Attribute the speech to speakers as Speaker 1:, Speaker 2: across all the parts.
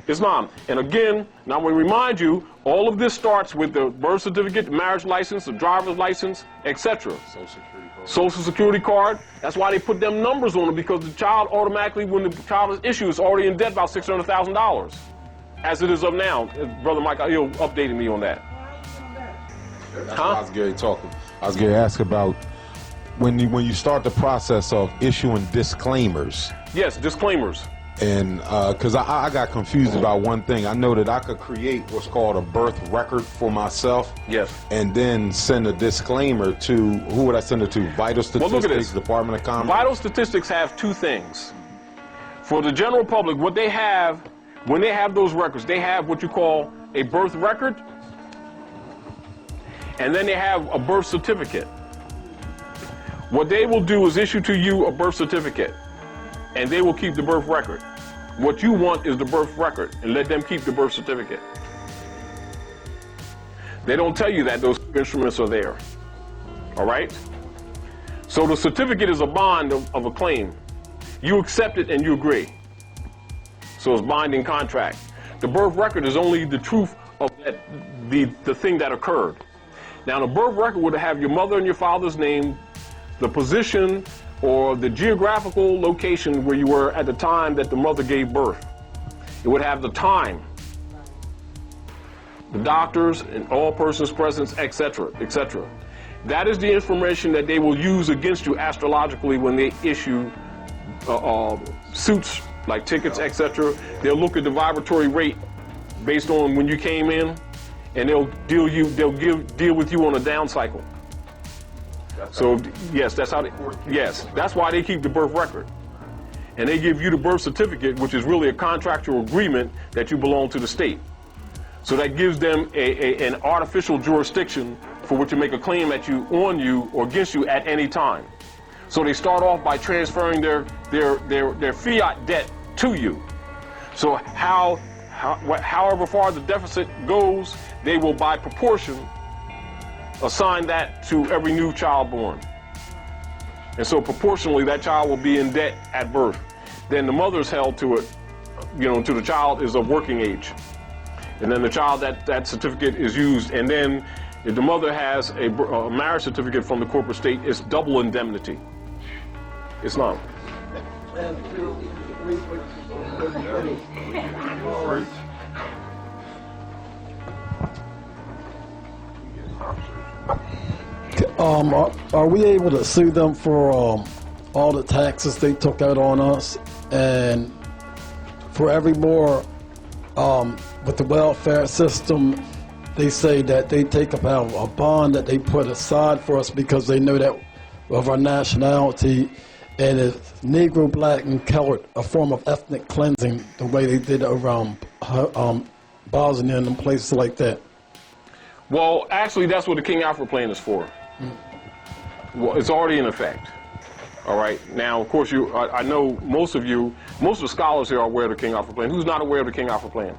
Speaker 1: Islam. And again, now we remind you, all of this starts with the birth certificate, the marriage license, the driver's license, etc. Social Security card. That's why they put them numbers on it, because the child automatically, when the child is issued, is already in debt about $600,000, as it is of now. Brother Mike, he'll update me on that.
Speaker 2: That's what I was going to talk. I was going to ask about when you start the process of issuing disclaimers.
Speaker 1: Yes, disclaimers.
Speaker 2: And because I got confused about one thing. I know that I could create what's called a birth record for myself.
Speaker 1: Yes.
Speaker 2: And then send a disclaimer to, who would I send it to? Vital Statistics,
Speaker 1: well, look at this.
Speaker 2: Department of Commerce?
Speaker 1: Vital Statistics have two things. For the general public, what they have, when they have those records, they have what you call a birth record, and then they have a birth certificate. What they will do is issue to you a birth certificate, and they will keep the birth record. What you want is the birth record, and let them keep the birth certificate. They don't tell you that those instruments are there. All right? So the certificate is a bond of a claim. You accept it and you agree. So it's binding contract. The birth record is only the truth of the thing that occurred. Now, the birth record would have your mother and your father's name, the position or the geographical location where you were at the time that the mother gave birth. It would have the time, the doctors and all persons present, etc., etc. That is the information that they will use against you astrologically when they issue suits like tickets, etc. They'll look at the vibratory rate based on when you came in, and they'll deal with you on a down cycle. So yes, that's how that's why they keep the birth record. And they give you the birth certificate, which is really a contractual agreement that you belong to the state. So that gives them an artificial jurisdiction for which to make a claim on you or against you at any time. So they start off by transferring their fiat debt to you. So however far the deficit goes, they will by proportion assign that to every new child born. And so proportionally, that child will be in debt at birth. Then the mother's held to it, to the child is of working age. And then the child, that certificate is used. And then if the mother has a marriage certificate from the corporate state, it's double indemnity. It's not.
Speaker 3: Are we able to sue them for all the taxes they took out on us, and for every more with the welfare system? They say that they take about a bond that they put aside for us because they know that of our nationality, and it's Negro, Black, and colored, a form of ethnic cleansing, the way they did around Bosnia and places like that.
Speaker 1: Well, actually, that's what the King Alfred plan is for. Well, it's already in effect. All right. Now, of course, I know most of the scholars here are aware of the King Alfred plan. Who's not aware of the King Alfred plan?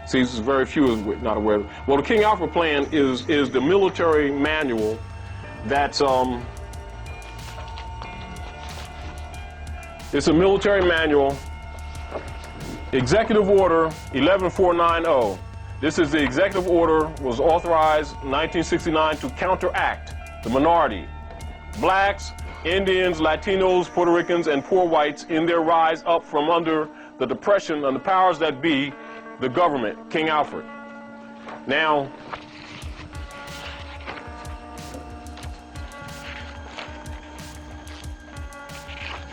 Speaker 1: See, there's very few not aware of it. Well, the King Alfred plan is the military manual that's it's a military manual. Executive Order 11490. This is the executive order, was authorized in 1969 to counteract the minority, blacks, Indians, Latinos, Puerto Ricans, and poor whites in their rise up from under the depression and the powers that be, the government, King Alfred. Now,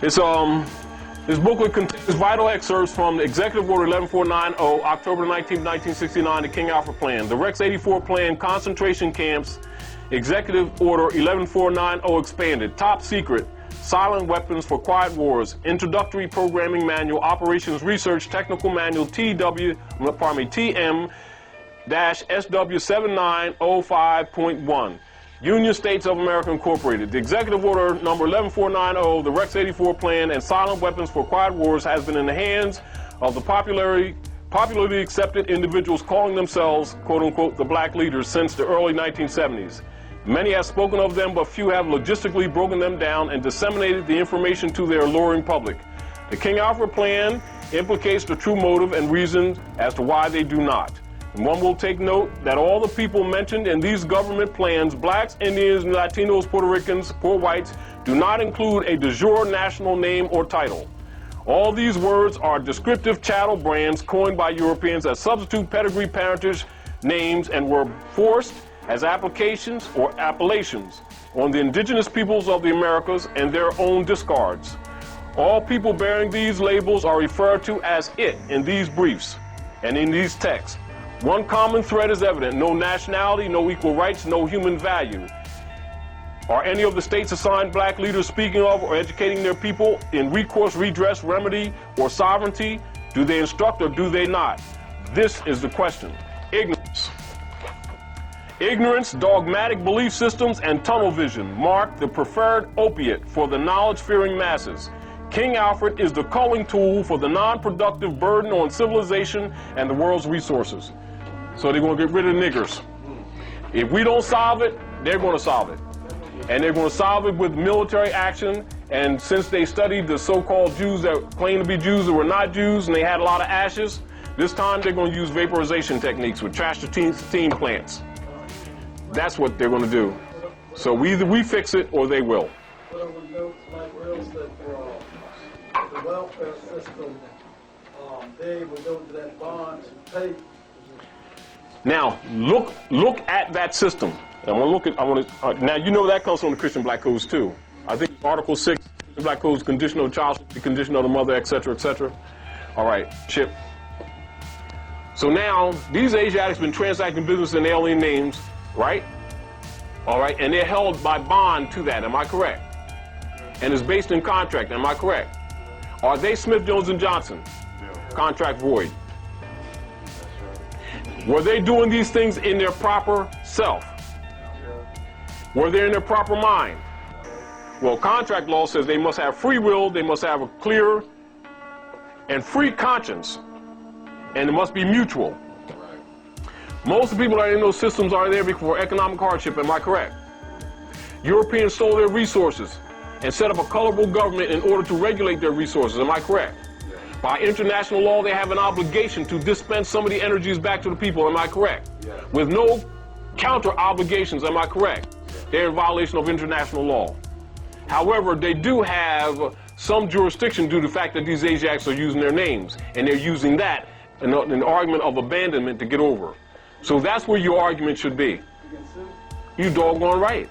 Speaker 1: this booklet contains vital excerpts from the Executive Order 11490, October 19, 1969, the King Alfred Plan, the Rex 84 Plan, concentration camps, Executive Order 11490 expanded, top secret, silent weapons for quiet wars, introductory programming manual, operations research technical manual, TM-SW7905.1. Union States of America Incorporated. The Executive Order number 11490, the Rex 84 Plan, and silent weapons for quiet wars has been in the hands of the popularly accepted individuals calling themselves, quote-unquote, the black leaders since the early 1970s. Many have spoken of them, but few have logistically broken them down and disseminated the information to their alluring public. The King Alfred Plan implicates the true motive and reason as to why they do not. And one will take note that all the people mentioned in these government plans, blacks, Indians, Latinos, Puerto Ricans, poor whites, do not include a de jure national name or title. All these words are descriptive chattel brands coined by Europeans as substitute pedigree parentage names and were forced as applications or appellations on the indigenous peoples of the Americas and their own discards. All people bearing these labels are referred to as it in these briefs and in these texts. One common thread is evident: no nationality, no equal rights, no human value. Are any of the states assigned black leaders speaking of or educating their people in recourse, redress, remedy, or sovereignty? Do they instruct or do they not? This is the question. Ignorance. Ignorance, dogmatic belief systems, and tunnel vision mark the preferred opiate for the knowledge-fearing masses. King Alfred is the culling tool for the non-productive burden on civilization and the world's resources. So they're going to get rid of niggers. If we don't solve it, they're going to solve it. And they're going to solve it with military action. And since they studied the so-called Jews that claim to be Jews that were not Jews, and they had a lot of ashes, this time they're going to use vaporization techniques with trash steam plants. That's what they're going to do. So either we fix it or they will.
Speaker 3: The welfare system, they would go to that bond and pay.
Speaker 1: Now look at that system. Now you know that comes from the Christian Black Codes too. I think Article 6, Christian Black Codes, conditional child, conditional the mother, etc., etc. All right, Chip. So now these Asiatics been transacting business in alien names, right? All right, and they're held by bond to that. Am I correct? And it's based in contract. Am I correct? Are they Smith, Jones, and Johnson? Contract void. Were they doing these things in their proper self? Were they in their proper mind? Well, contract law says they must have free will, they must have a clear and free conscience, and it must be mutual. Most of the people that are in those systems are there for economic hardship, am I correct? Europeans stole their resources and set up a colorful government in order to regulate their resources, am I correct? Yeah. By international law, they have an obligation to dispense some of the energies back to the people, am I correct? Yeah. With no counter obligations, am I correct? Yeah. They're in violation of international law. However, they do have some jurisdiction due to the fact that these Asiatics are using their names, and they're using that in an argument of abandonment to get over. So that's where your argument should be. You doggone right.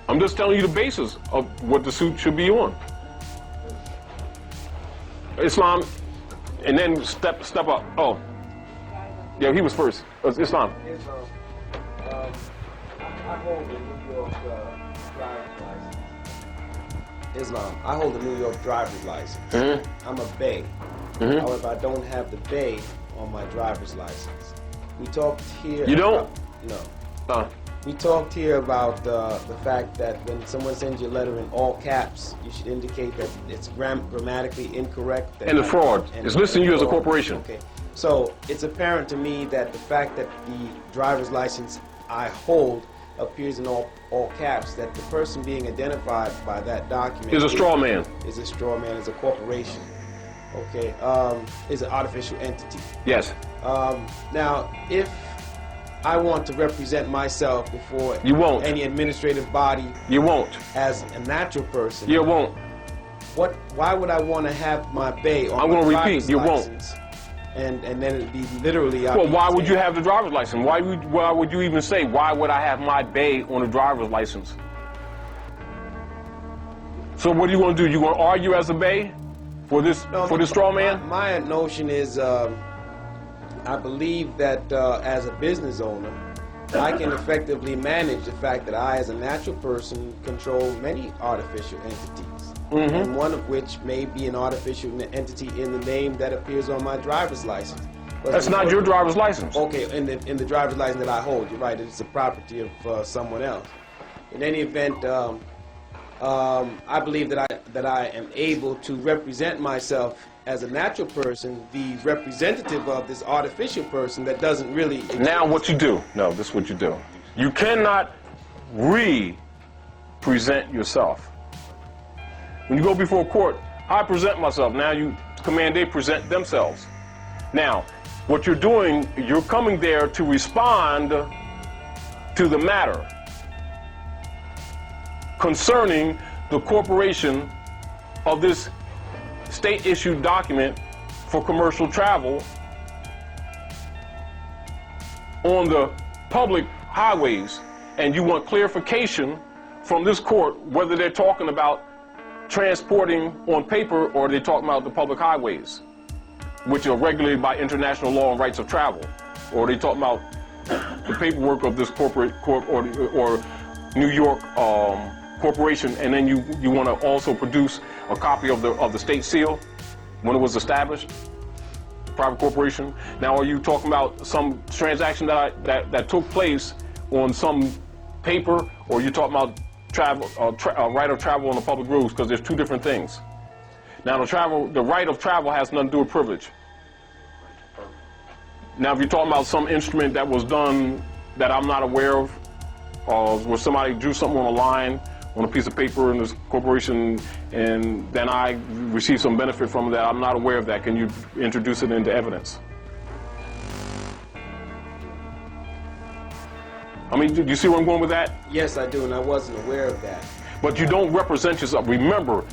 Speaker 1: I'm just telling you the basis of what the suit should be on. Islam, and then step up. Oh, yeah, he was first. Islam.
Speaker 4: I hold the New York driver's license. Islam. I hold the New York driver's license. Mm-hmm. I'm a Bay. Mm-hmm. However, I don't have the Bay on my driver's license. We talked here.
Speaker 1: You don't?
Speaker 4: No. We talked here about the fact that when someone sends you a letter in all caps, you should indicate that it's grammatically incorrect.
Speaker 1: And the fraud. It's listing you as a corporation.
Speaker 4: Okay. So it's apparent to me that the fact that the driver's license I hold appears in all caps, that the person being identified by that document
Speaker 1: is a straw man.
Speaker 4: Is a straw man, is a corporation. Okay. Is an artificial entity.
Speaker 1: Yes.
Speaker 4: Now, if I want to represent myself before
Speaker 1: you won't.
Speaker 4: Any administrative body.
Speaker 1: You won't.
Speaker 4: As a natural person.
Speaker 1: You won't.
Speaker 4: Why would I want to have my Bay on
Speaker 1: I'm going to repeat. You
Speaker 4: license, won't. And then it'd be literally.
Speaker 1: Well, why would you have the driver's license? Why would you even say, why would I have my Bay on a driver's license? So what are you going to do? You going to argue as a Bay for this straw man?
Speaker 4: My notion is. I believe that as a business owner, I can effectively manage the fact that I, as a natural person, control many artificial entities, mm-hmm. and one of which may be an artificial entity in the name that appears on my driver's license.
Speaker 1: But that's not your driver's license.
Speaker 4: Okay, in the driver's license that I hold, you're right, it's the property of someone else. In any event, I believe that I am able to represent myself as a natural person, the representative of this artificial person that doesn't really exist.
Speaker 1: Now what you do, no, this is what you do. You cannot represent yourself. When you go before court, I present myself. Now you command they present themselves. Now, what you're doing, you're coming there to respond to the matter concerning the corporation of this state-issued document for commercial travel on the public highways, and you want clarification from this court whether they're talking about transporting on paper or they're talking about the public highways, which are regulated by international law and rights of travel, or they talking about the paperwork of this corporate or New York corporation, and then you want to also produce a copy of the state seal when it was established, private corporation. Now, are you talking about some transaction that took place on some paper, or are you talking about travel, right of travel on the public roads? Because there's two different things. Now, the right of travel has nothing to do with privilege. Now, if you're talking about some instrument that was done that I'm not aware of, where somebody drew something on a line on a piece of paper in this corporation, and then I received some benefit from that, I'm not aware of that. Can you introduce it into evidence? I mean, do you see where I'm going with that?
Speaker 4: Yes, I do, and I wasn't aware of that.
Speaker 1: But you don't represent yourself. Remember,